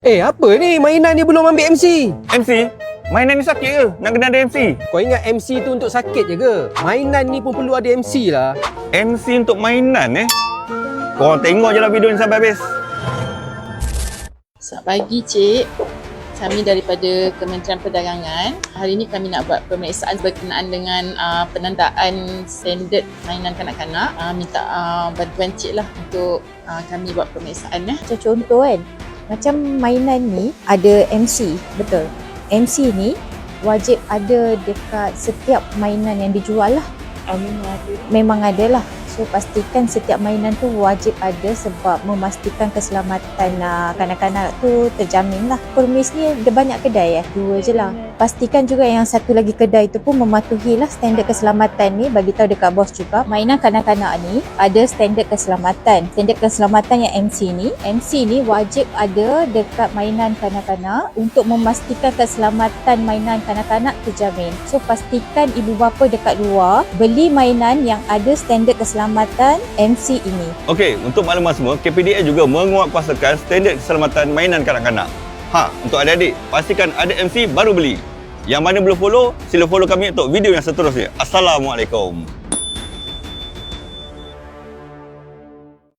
Apa ni? Mainan ni belum ambil MC. MC? Mainan ni sakit ke? Nak kena ada MC? Kau ingat MC tu untuk sakit je ke? Mainan ni pun perlu ada MC lah. MC untuk mainan Korang tengok je lah video ni sampai habis. Selamat pagi, Cik. Kami daripada Kementerian Perdagangan. Hari ini kami nak buat pemeriksaan berkenaan dengan penandaan standard mainan kanak-kanak. Minta bantuan Cik lah untuk kami buat pemeriksaan. Macam contoh kan, macam mainan ni ada MC, betul. MC ni wajib ada dekat setiap mainan yang dijual lah. Memang ada lah. So pastikan setiap mainan tu wajib ada sebab memastikan keselamatan kanak-kanak tu terjamin lah. Permis ni ada banyak kedai 2 je lah. Pastikan juga yang satu lagi kedai tu pun mematuhi lah standard keselamatan ni, bagi tahu dekat bos juga. Mainan kanak-kanak ni ada standard keselamatan. Standard keselamatan yang MC ni wajib ada dekat mainan kanak-kanak untuk memastikan keselamatan mainan kanak-kanak terjamin. So pastikan ibu bapa dekat luar beli mainan yang ada standard keselamatan MC ini. Okey, untuk maklumat semua, KPDA juga menguatkuasakan standard keselamatan mainan kanak-kanak. Untuk adik-adik, pastikan ada MC baru beli. Yang mana belum follow, sila follow kami untuk video yang seterusnya. Assalamualaikum.